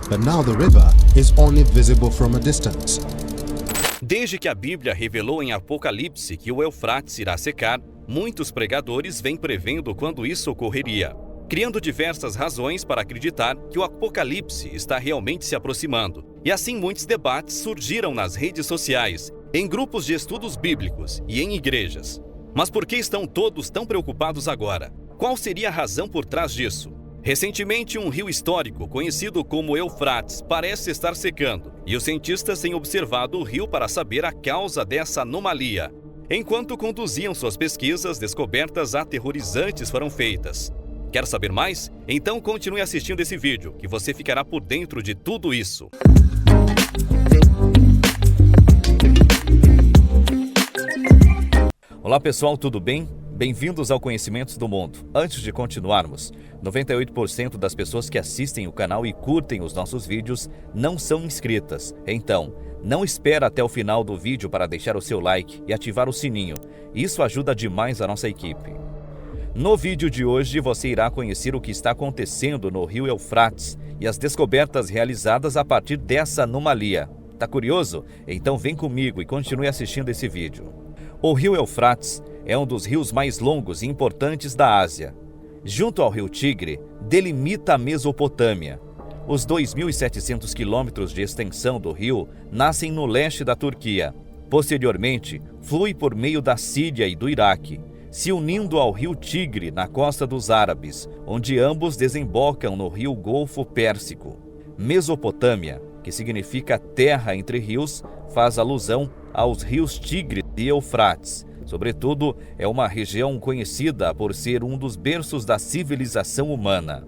but now the river is only visible from a distance. Desde que a Bíblia revelou em Apocalipse que o Eufrates irá secar, muitos pregadores vêm prevendo quando isso ocorreria, criando diversas razões para acreditar que o Apocalipse está realmente se aproximando. E assim muitos debates surgiram nas redes sociais, em grupos de estudos bíblicos e em igrejas. Mas por que estão todos tão preocupados agora? Qual seria a razão por trás disso? Recentemente, um rio histórico, conhecido como Eufrates, parece estar secando, e os cientistas têm observado o rio para saber a causa dessa anomalia. Enquanto conduziam suas pesquisas, descobertas aterrorizantes foram feitas. Quer saber mais? Então continue assistindo esse vídeo, que você ficará por dentro de tudo isso. Olá pessoal, tudo bem? Bem-vindos ao Conhecimentos do Mundo. Antes de continuarmos, 98% das pessoas que assistem o canal e curtem os nossos vídeos não são inscritas. Então, não espera até o final do vídeo para deixar o seu like e ativar o sininho. Isso ajuda demais a nossa equipe. No vídeo de hoje, você irá conhecer o que está acontecendo no rio Eufrates e as descobertas realizadas a partir dessa anomalia. Tá curioso? Então vem comigo e continue assistindo esse vídeo. O rio Eufrates é um dos rios mais longos e importantes da Ásia. Junto ao rio Tigre, delimita a Mesopotâmia. Os 2.700 quilômetros de extensão do rio nascem no leste da Turquia. Posteriormente, flui por meio da Síria e do Iraque, se unindo ao rio Tigre na costa dos árabes, onde ambos desembocam no rio Golfo Pérsico. Mesopotâmia, que significa terra entre rios, faz alusão aos rios Tigre e Eufrates. Sobretudo, é uma região conhecida por ser um dos berços da civilização humana.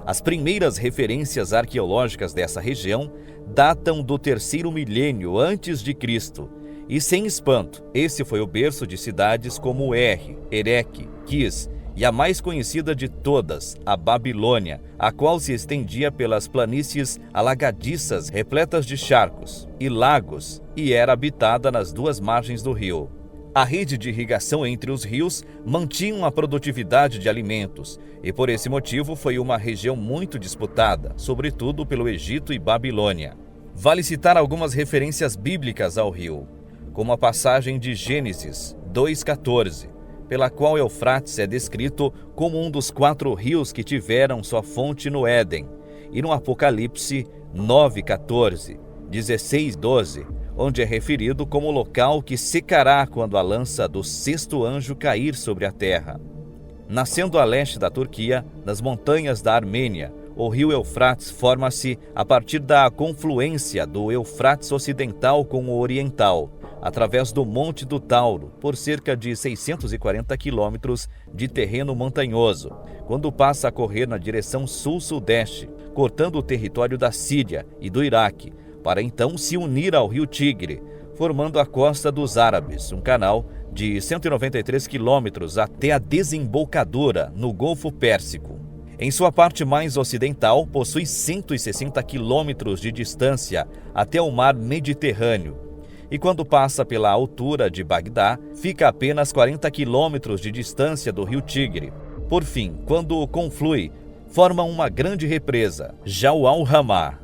As primeiras referências arqueológicas dessa região datam do 3º milênio antes de Cristo. E sem espanto, esse foi o berço de cidades como Erech, Quis e a mais conhecida de todas, a Babilônia, a qual se estendia pelas planícies alagadiças repletas de charcos e lagos e era habitada nas duas margens do rio. A rede de irrigação entre os rios mantinha a produtividade de alimentos e por esse motivo foi uma região muito disputada, sobretudo pelo Egito e Babilônia. Vale citar algumas referências bíblicas ao rio, como a passagem de Gênesis 2,14, pela qual Eufrates é descrito como um dos 4 rios que tiveram sua fonte no Éden, e no Apocalipse 9,14, 16,12, onde é referido como o local que secará quando a lança do 6º anjo cair sobre a terra. Nascendo a leste da Turquia, nas montanhas da Armênia, o rio Eufrates forma-se a partir da confluência do Eufrates Ocidental com o Oriental, através do Monte do Tauro, por cerca de 640 quilômetros de terreno montanhoso, quando passa a correr na direção sul-sudeste, cortando o território da Síria e do Iraque, para então se unir ao rio Tigre, formando a costa dos árabes, um canal de 193 quilômetros até a desembocadura no Golfo Pérsico. Em sua parte mais ocidental, possui 160 quilômetros de distância até o mar Mediterrâneo, e quando passa pela altura de Bagdá, fica a apenas 40 quilômetros de distância do rio Tigre. Por fim, quando conflui, forma uma grande represa, Jabal al-Hamar.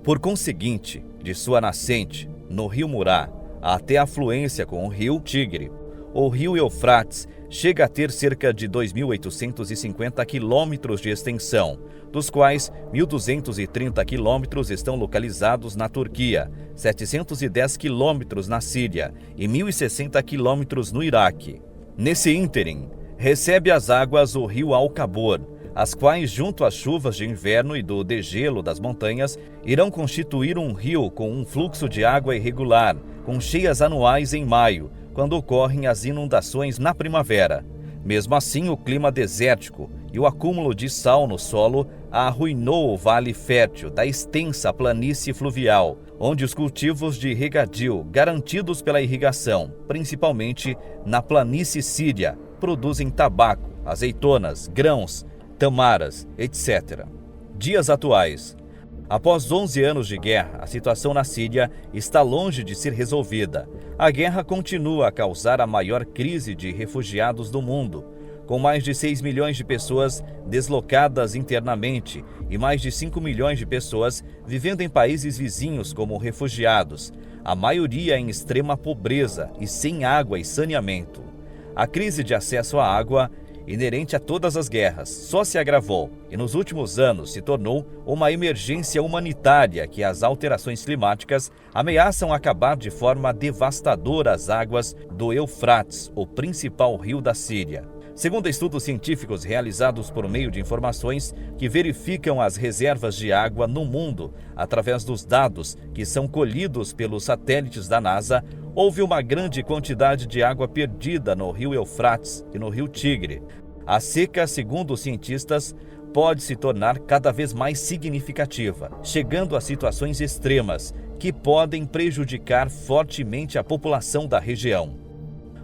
Por conseguinte, de sua nascente, no rio Murá, até a fluência com o rio Tigre, o rio Eufrates chega a ter cerca de 2.850 quilômetros de extensão, dos quais 1.230 quilômetros estão localizados na Turquia, 710 quilômetros na Síria e 1.060 quilômetros no Iraque. Nesse ínterim, recebe as águas o rio Alcabor, as quais, junto às chuvas de inverno e do degelo das montanhas, irão constituir um rio com um fluxo de água irregular, com cheias anuais em maio, quando ocorrem as inundações na primavera. Mesmo assim, o clima desértico e o acúmulo de sal no solo arruinou o vale fértil da extensa planície fluvial, onde os cultivos de regadio, garantidos pela irrigação, principalmente na planície síria, produzem tabaco, azeitonas, grãos, tamaras, etc. Dias atuais. Após 11 anos de guerra, a situação na Síria está longe de ser resolvida. A guerra continua a causar a maior crise de refugiados do mundo. com mais de 6 milhões de pessoas deslocadas internamente e mais de 5 milhões de pessoas vivendo em países vizinhos como refugiados, a maioria em extrema pobreza e sem água e saneamento. A crise de acesso à água, inerente a todas as guerras, só se agravou e nos últimos anos se tornou uma emergência humanitária que as alterações climáticas ameaçam acabar de forma devastadora as águas do Eufrates, o principal rio da Síria. Segundo estudos científicos realizados por meio de informações que verificam as reservas de água no mundo através dos dados que são colhidos pelos satélites da NASA, houve uma grande quantidade de água perdida no rio Eufrates e no rio Tigre. A seca, segundo os cientistas, pode se tornar cada vez mais significativa, chegando a situações extremas que podem prejudicar fortemente a população da região.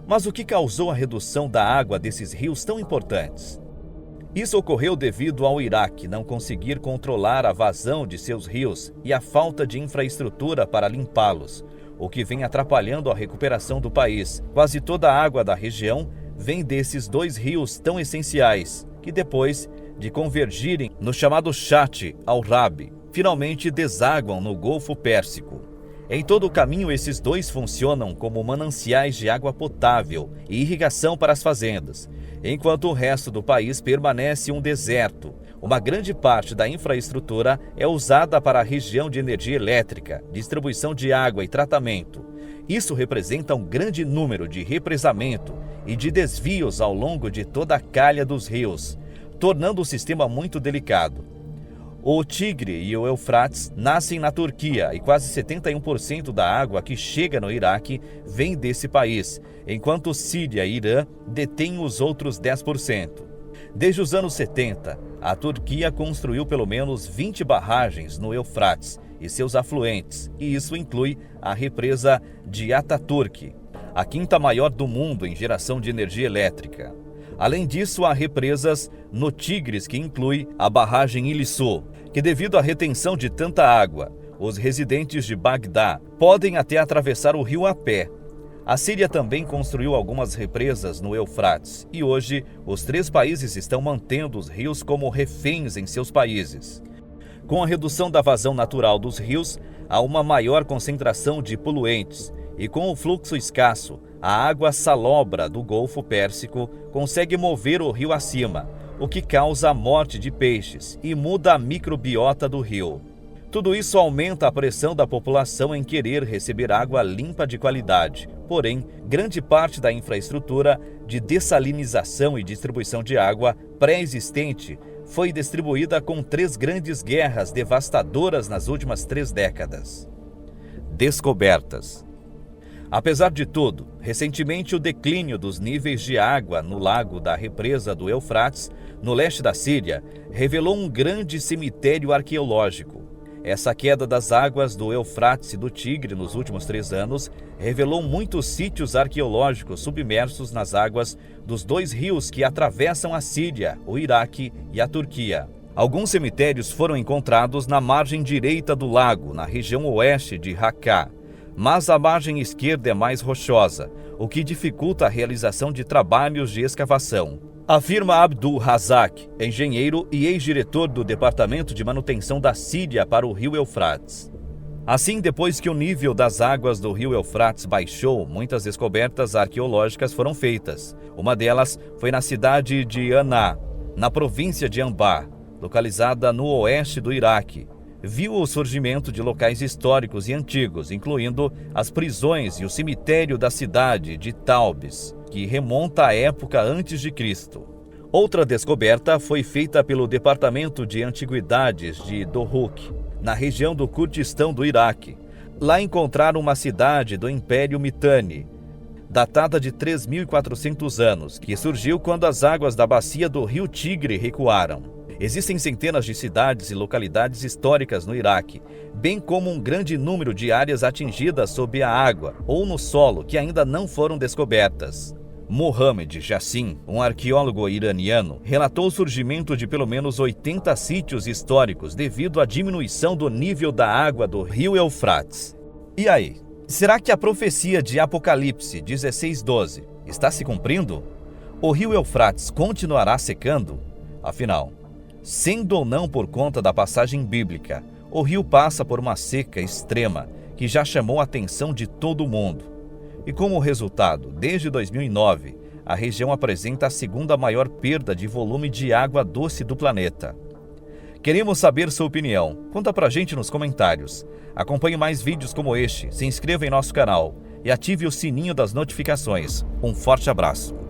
Mas o que causou a redução da água desses rios tão importantes? Isso ocorreu devido ao Iraque não conseguir controlar a vazão de seus rios e a falta de infraestrutura para limpá-los, o que vem atrapalhando a recuperação do país. Quase toda a água da região vem desses dois rios tão essenciais, que depois de convergirem no chamado Chat al-Rab, finalmente desaguam no Golfo Pérsico. Em todo o caminho, esses dois funcionam como mananciais de água potável e irrigação para as fazendas, enquanto o resto do país permanece um deserto. Uma grande parte da infraestrutura é usada para a região de energia elétrica, distribuição de água e tratamento. Isso representa um grande número de represamento e de desvios ao longo de toda a calha dos rios, tornando o sistema muito delicado. O Tigre e o Eufrates nascem na Turquia e quase 71% da água que chega no Iraque vem desse país, enquanto Síria e Irã detêm os outros 10%. Desde os anos 70, a Turquia construiu pelo menos 20 barragens no Eufrates e seus afluentes, e isso inclui a represa de Ataturk, a quinta maior do mundo em geração de energia elétrica. Além disso, há represas no Tigres, que inclui a barragem Ilissu, que devido à retenção de tanta água, os residentes de Bagdá podem até atravessar o rio a pé. A Síria também construiu algumas represas no Eufrates e hoje os três países estão mantendo os rios como reféns em seus países. Com a redução da vazão natural dos rios, há uma maior concentração de poluentes e com o fluxo escasso, a água salobra do Golfo Pérsico consegue mover o rio acima, o que causa a morte de peixes e muda a microbiota do rio. Tudo isso aumenta a pressão da população em querer receber água limpa de qualidade. Porém, grande parte da infraestrutura de dessalinização e distribuição de água pré-existente foi distribuída com 3 grandes guerras devastadoras nas últimas 3 décadas. Descobertas. Apesar de tudo, recentemente o declínio dos níveis de água no lago da represa do Eufrates, no leste da Síria, revelou um grande cemitério arqueológico. Essa queda das águas do Eufrates e do Tigre nos últimos 3 anos revelou muitos sítios arqueológicos submersos nas águas dos 2 rios que atravessam a Síria, o Iraque e a Turquia. Alguns cemitérios foram encontrados na margem direita do lago, na região oeste de Raqqa, mas a margem esquerda é mais rochosa, o que dificulta a realização de trabalhos de escavação. Afirma Abdul Razak, engenheiro e ex-diretor do Departamento de Manutenção da Síria para o rio Eufrates. Assim, depois que o nível das águas do rio Eufrates baixou, muitas descobertas arqueológicas foram feitas. Uma delas foi na cidade de Aná, na província de Anbar, localizada no oeste do Iraque. Viu o surgimento de locais históricos e antigos, incluindo as prisões e o cemitério da cidade de Taubes, que remonta à época antes de Cristo. Outra descoberta foi feita pelo Departamento de Antiguidades de Dohuk, na região do Kurdistão do Iraque. Lá encontraram uma cidade do Império Mitanni, datada de 3.400 anos, que surgiu quando as águas da bacia do rio Tigre recuaram. Existem centenas de cidades e localidades históricas no Iraque, bem como um grande número de áreas atingidas sob a água ou no solo que ainda não foram descobertas. Mohamed Jassim, um arqueólogo iraniano, relatou o surgimento de pelo menos 80 sítios históricos devido à diminuição do nível da água do rio Eufrates. E aí, será que a profecia de Apocalipse 16:12 está se cumprindo? O rio Eufrates continuará secando? Afinal, sendo ou não por conta da passagem bíblica, o rio passa por uma seca extrema que já chamou a atenção de todo o mundo. E como resultado, desde 2009, a região apresenta a segunda maior perda de volume de água doce do planeta. Queremos saber sua opinião. Conta pra gente nos comentários. Acompanhe mais vídeos como este, se inscreva em nosso canal e ative o sininho das notificações. Um forte abraço.